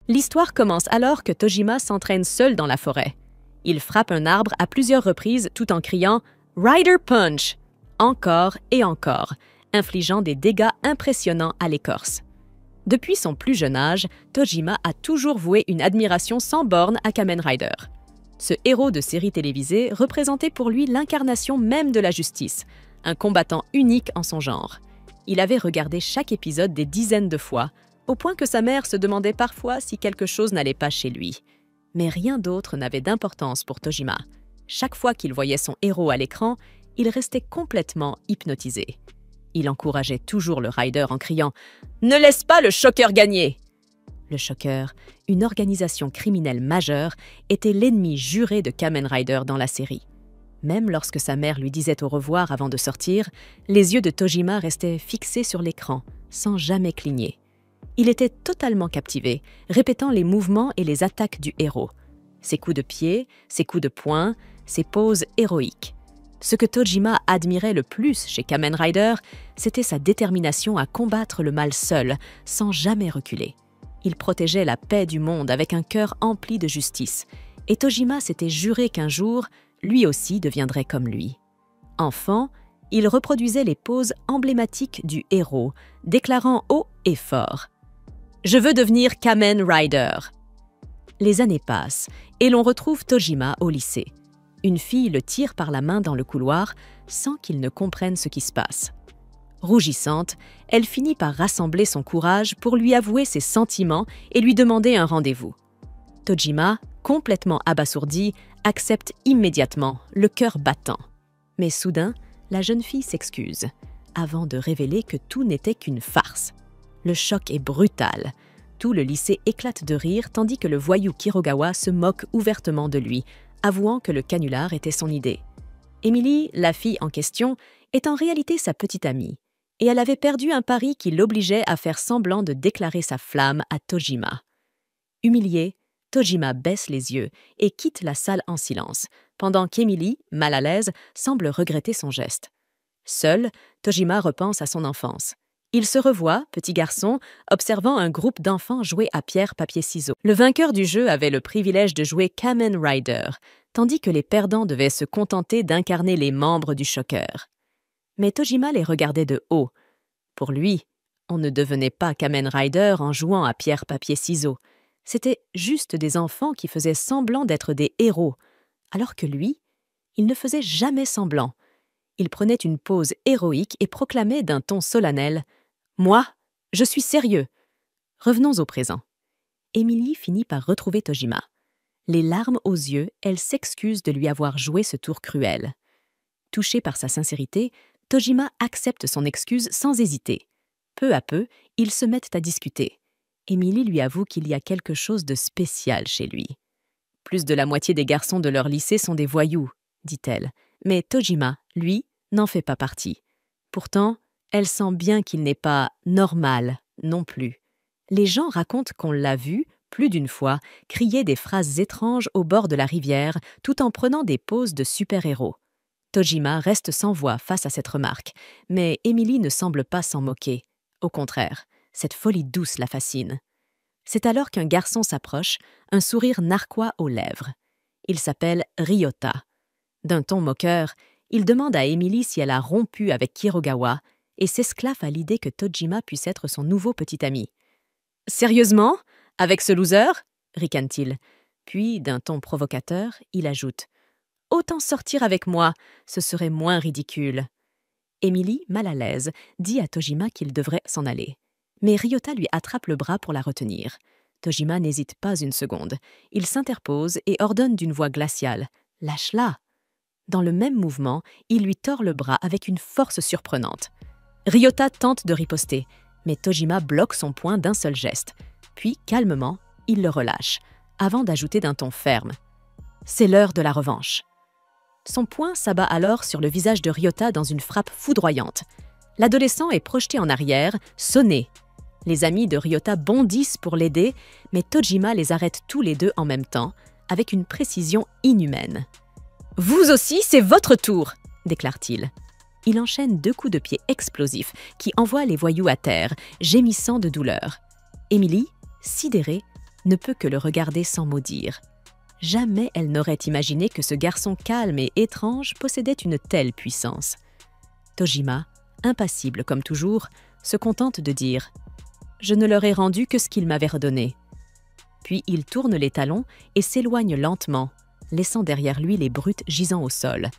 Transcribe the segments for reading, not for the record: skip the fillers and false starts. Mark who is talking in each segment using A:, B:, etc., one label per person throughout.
A: L'histoire commence alors que Tojima s'entraîne seul dans la forêt. Il frappe un arbre à plusieurs reprises tout en criant « Rider Punch !» encore et encore, infligeant des dégâts impressionnants à l'écorce. Depuis son plus jeune âge, Tojima a toujours voué une admiration sans borne à Kamen Rider. Ce héros de série télévisée représentait pour lui l'incarnation même de la justice, un combattant unique en son genre. Il avait regardé chaque épisode des dizaines de fois, au point que sa mère se demandait parfois si quelque chose n'allait pas chez lui. Mais rien d'autre n'avait d'importance pour Tojima. Chaque fois qu'il voyait son héros à l'écran, il restait complètement hypnotisé. Il encourageait toujours le Rider en criant « Ne laisse pas le Shocker gagner !» Le Shocker, une organisation criminelle majeure, était l'ennemi juré de Kamen Rider dans la série. Même lorsque sa mère lui disait au revoir avant de sortir, les yeux de Tojima restaient fixés sur l'écran, sans jamais cligner. Il était totalement captivé, répétant les mouvements et les attaques du héros. Ses coups de pied, ses coups de poing, ses poses héroïques. Ce que Tojima admirait le plus chez Kamen Rider, c'était sa détermination à combattre le mal seul, sans jamais reculer. Il protégeait la paix du monde avec un cœur empli de justice, et Tojima s'était juré qu'un jour, lui aussi deviendrait comme lui. Enfant, il reproduisait les poses emblématiques du héros, déclarant haut et fort « Je veux devenir Kamen Rider ». Les années passent, et l'on retrouve Tojima au lycée. Une fille le tire par la main dans le couloir sans qu'il ne comprenne ce qui se passe. Rougissante, elle finit par rassembler son courage pour lui avouer ses sentiments et lui demander un rendez-vous. Tojima, complètement abasourdi, accepte immédiatement, le cœur battant. Mais soudain, la jeune fille s'excuse, avant de révéler que tout n'était qu'une farce. Le choc est brutal. Tout le lycée éclate de rire tandis que le voyou Kirogawa se moque ouvertement de lui, avouant que le canular était son idée. Emily, la fille en question, est en réalité sa petite amie, et elle avait perdu un pari qui l'obligeait à faire semblant de déclarer sa flamme à Tojima. Humilié, Tojima baisse les yeux et quitte la salle en silence, pendant qu'Emily, mal à l'aise, semble regretter son geste. Seul, Tojima repense à son enfance. Il se revoit, petit garçon, observant un groupe d'enfants jouer à pierre-papier-ciseaux. Le vainqueur du jeu avait le privilège de jouer Kamen Rider, tandis que les perdants devaient se contenter d'incarner les membres du Shocker. Mais Tojima les regardait de haut. Pour lui, on ne devenait pas Kamen Rider en jouant à pierre-papier-ciseaux. C'étaient juste des enfants qui faisaient semblant d'être des héros, alors que lui, il ne faisait jamais semblant. Il prenait une pose héroïque et proclamait d'un ton solennel « Moi, je suis sérieux !» Revenons au présent. Emily finit par retrouver Tojima. Les larmes aux yeux, elle s'excuse de lui avoir joué ce tour cruel. Touché par sa sincérité, Tojima accepte son excuse sans hésiter. Peu à peu, ils se mettent à discuter. Emily lui avoue qu'il y a quelque chose de spécial chez lui. « Plus de la moitié des garçons de leur lycée sont des voyous », dit-elle. Mais Tojima, lui, n'en fait pas partie. Pourtant, elle sent bien qu'il n'est pas normal non plus. Les gens racontent qu'on l'a vu, plus d'une fois, crier des phrases étranges au bord de la rivière tout en prenant des poses de super-héros. Tojima reste sans voix face à cette remarque, mais Emily ne semble pas s'en moquer. Au contraire, cette folie douce la fascine. C'est alors qu'un garçon s'approche, un sourire narquois aux lèvres. Il s'appelle Ryota. D'un ton moqueur, il demande à Emily si elle a rompu avec Kirogawa et s'esclaffe à l'idée que Tojima puisse être son nouveau petit ami. « Sérieusement? Avec ce loser ?» ricane-t-il. Puis, d'un ton provocateur, il ajoute « Autant sortir avec moi, ce serait moins ridicule. » Emily, mal à l'aise, dit à Tojima qu'il devrait s'en aller. Mais Ryota lui attrape le bras pour la retenir. Tojima n'hésite pas une seconde. Il s'interpose et ordonne d'une voix glaciale « Lâche-la !» Dans le même mouvement, il lui tord le bras avec une force surprenante. Ryota tente de riposter, mais Tojima bloque son poing d'un seul geste. Puis, calmement, il le relâche, avant d'ajouter d'un ton ferme « C'est l'heure de la revanche !» Son poing s'abat alors sur le visage de Ryota dans une frappe foudroyante. L'adolescent est projeté en arrière, sonné. Les amis de Ryota bondissent pour l'aider, mais Tojima les arrête tous les deux en même temps, avec une précision inhumaine. « Vous aussi, c'est votre tour !» déclare-t-il. Il enchaîne 2 coups de pied explosifs qui envoient les voyous à terre, gémissant de douleur. Emily, sidérée, ne peut que le regarder sans mot dire. Jamais elle n'aurait imaginé que ce garçon calme et étrange possédait une telle puissance. Tojima, impassible comme toujours, se contente de dire « Je ne leur ai rendu que ce qu'ils m'avaient redonné ». Puis il tourne les talons et s'éloigne lentement, laissant derrière lui les brutes gisant au sol.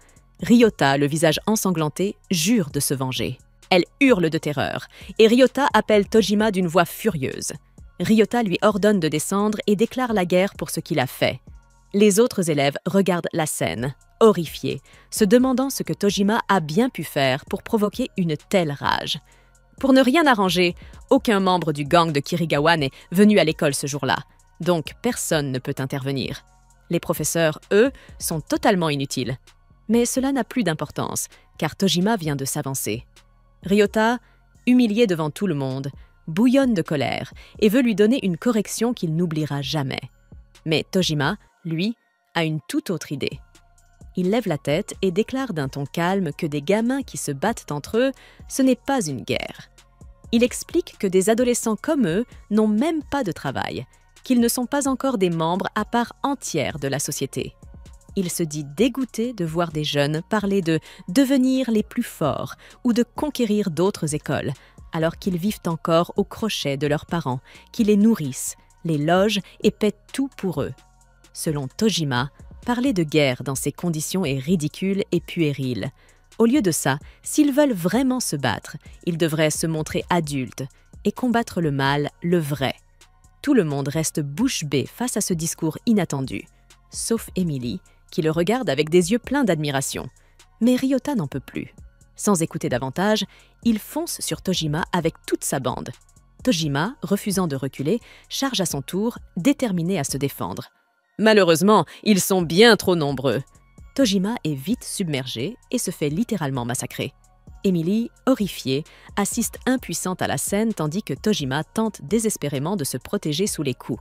A: Ryota, le visage ensanglanté, jure de se venger. Elle hurle de terreur, et Ryota appelle Tojima d'une voix furieuse. Ryota lui ordonne de descendre et déclare la guerre pour ce qu'il a fait. Les autres élèves regardent la scène, horrifiés, se demandant ce que Tojima a bien pu faire pour provoquer une telle rage. Pour ne rien arranger, aucun membre du gang de Kirigawa n'est venu à l'école ce jour-là, donc personne ne peut intervenir. Les professeurs, eux, sont totalement inutiles. Mais cela n'a plus d'importance, car Tojima vient de s'avancer. Ryota, humilié devant tout le monde, bouillonne de colère et veut lui donner une correction qu'il n'oubliera jamais. Mais Tojima, lui, a une toute autre idée. Il lève la tête et déclare d'un ton calme que des gamins qui se battent entre eux, ce n'est pas une guerre. Il explique que des adolescents comme eux n'ont même pas de travail, qu'ils ne sont pas encore des membres à part entière de la société. Il se dit dégoûté de voir des jeunes parler de devenir les plus forts ou de conquérir d'autres écoles, alors qu'ils vivent encore au crochet de leurs parents, qui les nourrissent, les logent et paient tout pour eux. Selon Tojima, parler de guerre dans ces conditions est ridicule et puéril. Au lieu de ça, s'ils veulent vraiment se battre, ils devraient se montrer adultes et combattre le mal, le vrai. Tout le monde reste bouche bée face à ce discours inattendu, sauf Emily, qui le regarde avec des yeux pleins d'admiration. Mais Ryota n'en peut plus. Sans écouter davantage, il fonce sur Tojima avec toute sa bande. Tojima, refusant de reculer, charge à son tour, déterminé à se défendre. Malheureusement, ils sont bien trop nombreux. Tojima est vite submergé et se fait littéralement massacrer. Emily, horrifiée, assiste impuissante à la scène tandis que Tojima tente désespérément de se protéger sous les coups.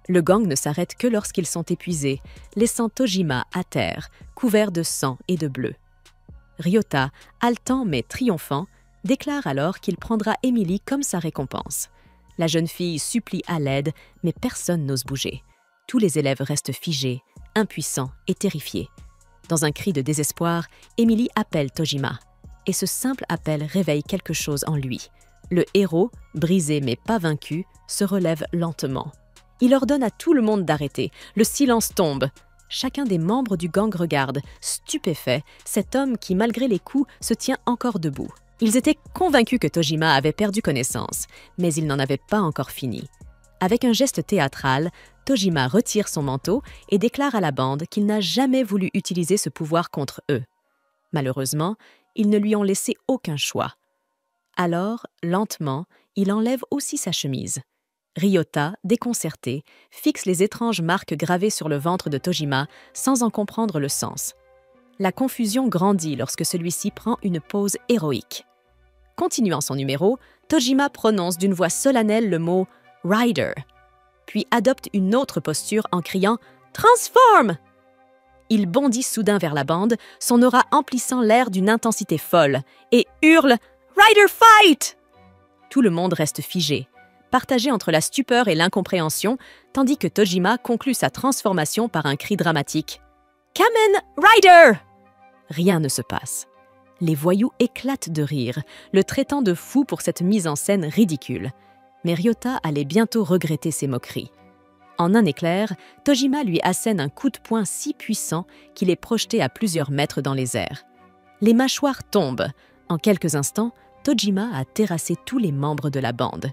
A: Le gang ne s'arrête que lorsqu'ils sont épuisés, laissant Tojima à terre, couvert de sang et de bleu. Ryota, haletant mais triomphant, déclare alors qu'il prendra Emily comme sa récompense. La jeune fille supplie à l'aide, mais personne n'ose bouger. Tous les élèves restent figés, impuissants et terrifiés. Dans un cri de désespoir, Emily appelle Tojima. Et ce simple appel réveille quelque chose en lui. Le héros, brisé mais pas vaincu, se relève lentement. Il ordonne à tout le monde d'arrêter. Le silence tombe. Chacun des membres du gang regarde, stupéfait, cet homme qui, malgré les coups, se tient encore debout. Ils étaient convaincus que Tojima avait perdu connaissance, mais il n'en avait pas encore fini. Avec un geste théâtral, Tojima retire son manteau et déclare à la bande qu'il n'a jamais voulu utiliser ce pouvoir contre eux. Malheureusement, ils ne lui ont laissé aucun choix. Alors, lentement, il enlève aussi sa chemise. Ryota, déconcerté, fixe les étranges marques gravées sur le ventre de Tojima sans en comprendre le sens. La confusion grandit lorsque celui-ci prend une pose héroïque. Continuant son numéro, Tojima prononce d'une voix solennelle le mot « Rider », puis adopte une autre posture en criant « Transforme !» Il bondit soudain vers la bande, son aura emplissant l'air d'une intensité folle, et hurle « Rider fight !» Tout le monde reste figé, partagé entre la stupeur et l'incompréhension, tandis que Tojima conclut sa transformation par un cri dramatique « Kamen Rider !» Rien ne se passe. Les voyous éclatent de rire, le traitant de fou pour cette mise en scène ridicule. Mais Ryota allait bientôt regretter ses moqueries. En un éclair, Tojima lui assène un coup de poing si puissant qu'il est projeté à plusieurs mètres dans les airs. Les mâchoires tombent. En quelques instants, Tojima a terrassé tous les membres de la bande.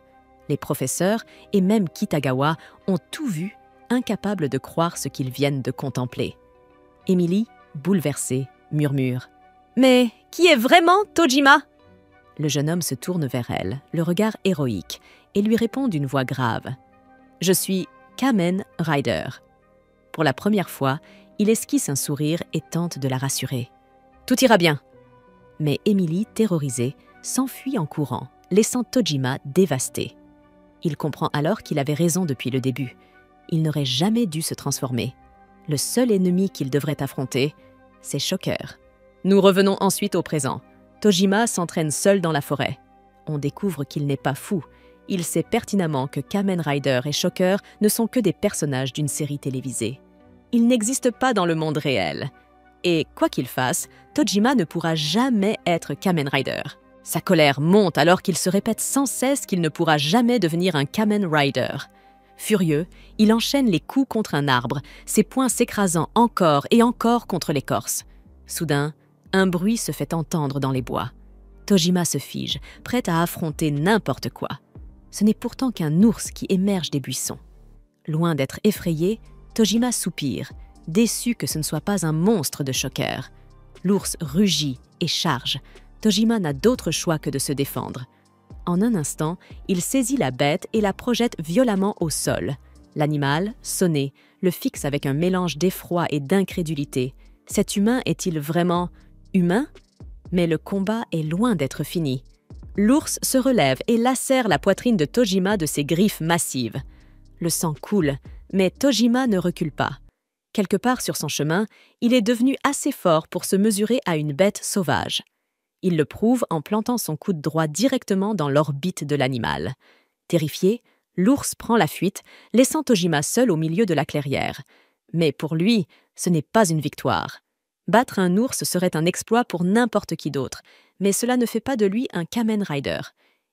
A: Les professeurs et même Kitagawa ont tout vu, incapables de croire ce qu'ils viennent de contempler. Emily, bouleversée, murmure « Mais qui est vraiment Tojima ?» Le jeune homme se tourne vers elle, le regard héroïque, et lui répond d'une voix grave « Je suis Kamen Rider. » Pour la première fois, il esquisse un sourire et tente de la rassurer. « Tout ira bien. » Mais Emily, terrorisée, s'enfuit en courant, laissant Tojima dévasté. Il comprend alors qu'il avait raison depuis le début. Il n'aurait jamais dû se transformer. Le seul ennemi qu'il devrait affronter, c'est Shocker. Nous revenons ensuite au présent. Tojima s'entraîne seul dans la forêt. On découvre qu'il n'est pas fou. Il sait pertinemment que Kamen Rider et Shocker ne sont que des personnages d'une série télévisée. Ils n'existent pas dans le monde réel. Et quoi qu'il fasse, Tojima ne pourra jamais être Kamen Rider. Sa colère monte alors qu'il se répète sans cesse qu'il ne pourra jamais devenir un Kamen Rider. Furieux, il enchaîne les coups contre un arbre, ses poings s'écrasant encore et encore contre l'écorce. Soudain, un bruit se fait entendre dans les bois. Tojima se fige, prêt à affronter n'importe quoi. Ce n'est pourtant qu'un ours qui émerge des buissons. Loin d'être effrayé, Tojima soupire, déçu que ce ne soit pas un monstre de Shocker. L'ours rugit et charge. Tojima n'a d'autre choix que de se défendre. En un instant, il saisit la bête et la projette violemment au sol. L'animal, sonné, le fixe avec un mélange d'effroi et d'incrédulité. Cet humain est-il vraiment humain? Mais le combat est loin d'être fini. L'ours se relève et lacère la poitrine de Tojima de ses griffes massives. Le sang coule, mais Tojima ne recule pas. Quelque part sur son chemin, il est devenu assez fort pour se mesurer à une bête sauvage. Il le prouve en plantant son coude droit directement dans l'orbite de l'animal. Terrifié, l'ours prend la fuite, laissant Tojima seul au milieu de la clairière. Mais pour lui, ce n'est pas une victoire. Battre un ours serait un exploit pour n'importe qui d'autre, mais cela ne fait pas de lui un Kamen Rider.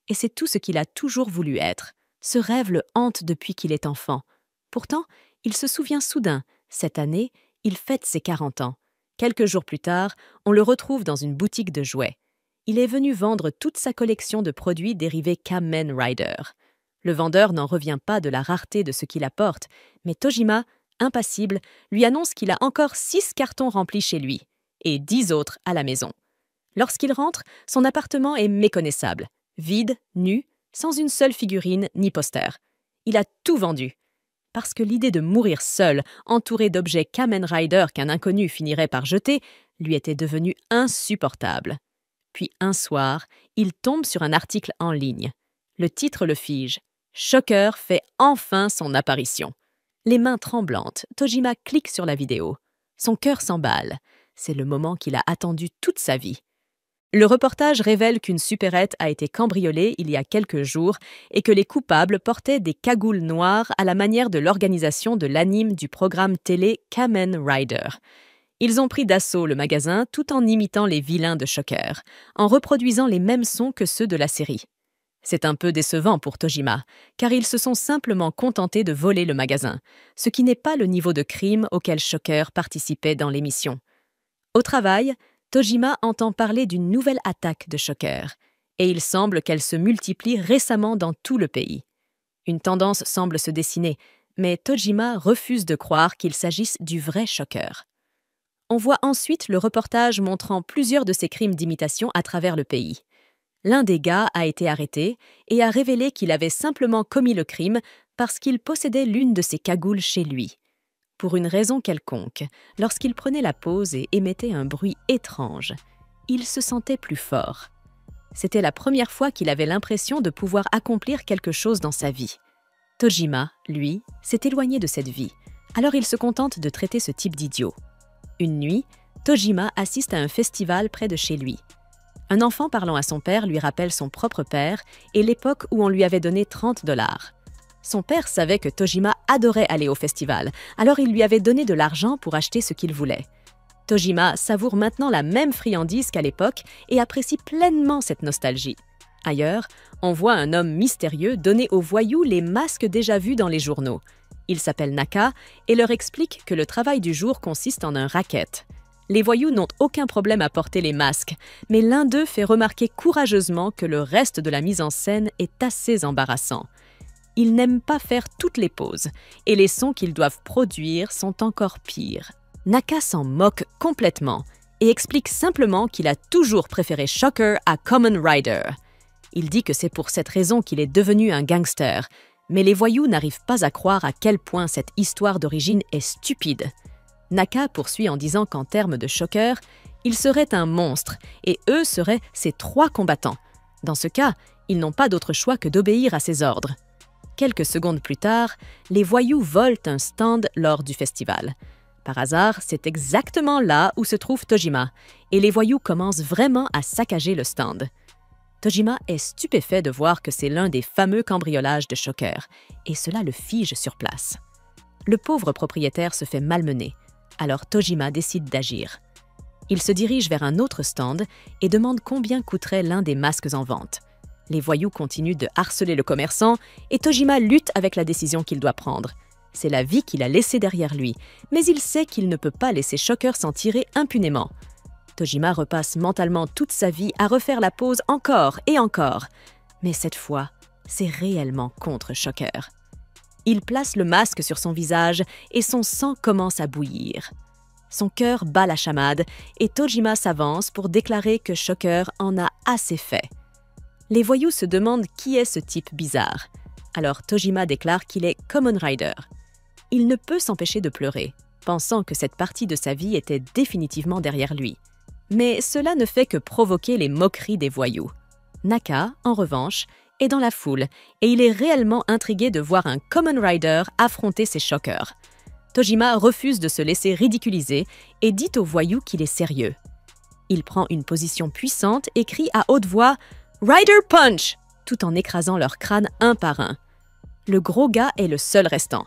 A: Et c'est tout ce qu'il a toujours voulu être. Ce rêve le hante depuis qu'il est enfant. Pourtant, il se souvient soudain, cette année, il fête ses 40 ans. Quelques jours plus tard, on le retrouve dans une boutique de jouets. Il est venu vendre toute sa collection de produits dérivés Kamen Rider. Le vendeur n'en revient pas de la rareté de ce qu'il apporte, mais Tojima, impassible, lui annonce qu'il a encore 6 cartons remplis chez lui, et 10 autres à la maison. Lorsqu'il rentre, son appartement est méconnaissable, vide, nu, sans une seule figurine ni poster. Il a tout vendu. Parce que l'idée de mourir seul, entouré d'objets Kamen Rider qu'un inconnu finirait par jeter, lui était devenue insupportable. Puis un soir, il tombe sur un article en ligne. Le titre le fige. Shocker fait enfin son apparition. Les mains tremblantes, Tojima clique sur la vidéo. Son cœur s'emballe. C'est le moment qu'il a attendu toute sa vie. Le reportage révèle qu'une supérette a été cambriolée il y a quelques jours et que les coupables portaient des cagoules noires à la manière de l'organisation de l'anime du programme télé Kamen Rider. Ils ont pris d'assaut le magasin tout en imitant les vilains de Shocker, en reproduisant les mêmes sons que ceux de la série. C'est un peu décevant pour Tojima, car ils se sont simplement contentés de voler le magasin, ce qui n'est pas le niveau de crime auquel Shocker participait dans l'émission. Au travail, Tojima entend parler d'une nouvelle attaque de Shocker, et il semble qu'elle se multiplie récemment dans tout le pays. Une tendance semble se dessiner, mais Tojima refuse de croire qu'il s'agisse du vrai Shocker. On voit ensuite le reportage montrant plusieurs de ces crimes d'imitation à travers le pays. L'un des gars a été arrêté et a révélé qu'il avait simplement commis le crime parce qu'il possédait l'une de ses cagoules chez lui. Pour une raison quelconque, lorsqu'il prenait la pause et émettait un bruit étrange, il se sentait plus fort. C'était la première fois qu'il avait l'impression de pouvoir accomplir quelque chose dans sa vie. Tojima, lui, s'est éloigné de cette vie, alors il se contente de traiter ce type d'idiot. Une nuit, Tojima assiste à un festival près de chez lui. Un enfant parlant à son père lui rappelle son propre père et l'époque où on lui avait donné 30 $. Son père savait que Tojima adorait aller au festival, alors il lui avait donné de l'argent pour acheter ce qu'il voulait. Tojima savoure maintenant la même friandise qu'à l'époque et apprécie pleinement cette nostalgie. Ailleurs, on voit un homme mystérieux donner aux voyous les masques déjà vus dans les journaux. Il s'appelle Naka et leur explique que le travail du jour consiste en un racket. Les voyous n'ont aucun problème à porter les masques, mais l'un d'eux fait remarquer courageusement que le reste de la mise en scène est assez embarrassant. Ils n'aiment pas faire toutes les poses, et les sons qu'ils doivent produire sont encore pires. Naka s'en moque complètement et explique simplement qu'il a toujours préféré Shocker à Kamen Rider. Il dit que c'est pour cette raison qu'il est devenu un gangster, mais les voyous n'arrivent pas à croire à quel point cette histoire d'origine est stupide. Naka poursuit en disant qu'en termes de Shocker, il serait un monstre et eux seraient ses 3 combattants. Dans ce cas, ils n'ont pas d'autre choix que d'obéir à ses ordres. Quelques secondes plus tard, les voyous volent un stand lors du festival. Par hasard, c'est exactement là où se trouve Tojima, et les voyous commencent vraiment à saccager le stand. Tojima est stupéfait de voir que c'est l'un des fameux cambriolages de Shocker, et cela le fige sur place. Le pauvre propriétaire se fait malmener, alors Tojima décide d'agir. Il se dirige vers un autre stand et demande combien coûterait l'un des masques en vente. Les voyous continuent de harceler le commerçant et Tojima lutte avec la décision qu'il doit prendre. C'est la vie qu'il a laissée derrière lui, mais il sait qu'il ne peut pas laisser Shocker s'en tirer impunément. Tojima repasse mentalement toute sa vie à refaire la pose encore et encore. Mais cette fois, c'est réellement contre Shocker. Il place le masque sur son visage et son sang commence à bouillir. Son cœur bat la chamade et Tojima s'avance pour déclarer que Shocker en a assez fait. Les voyous se demandent qui est ce type bizarre. Alors Tojima déclare qu'il est Kamen Rider. Il ne peut s'empêcher de pleurer, pensant que cette partie de sa vie était définitivement derrière lui. Mais cela ne fait que provoquer les moqueries des voyous. Naka, en revanche, est dans la foule et il est réellement intrigué de voir un Kamen Rider affronter ses Shockers. Tojima refuse de se laisser ridiculiser et dit aux voyous qu'il est sérieux. Il prend une position puissante et crie à haute voix « Rider Punch !» tout en écrasant leurs crânes un par un. Le gros gars est le seul restant.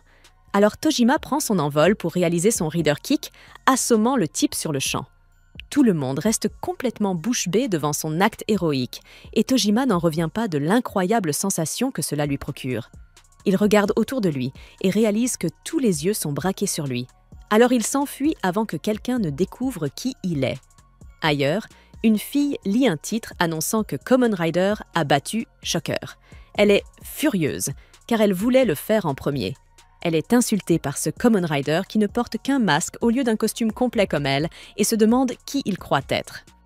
A: Alors Tojima prend son envol pour réaliser son Rider Kick, assommant le type sur le champ. Tout le monde reste complètement bouche bée devant son acte héroïque, et Tojima n'en revient pas de l'incroyable sensation que cela lui procure. Il regarde autour de lui et réalise que tous les yeux sont braqués sur lui. Alors il s'enfuit avant que quelqu'un ne découvre qui il est. Ailleurs, une fille lit un titre annonçant que Kamen Rider a battu Shocker. Elle est furieuse, car elle voulait le faire en premier. Elle est insultée par ce Kamen Rider qui ne porte qu'un masque au lieu d'un costume complet comme elle et se demande qui il croit être.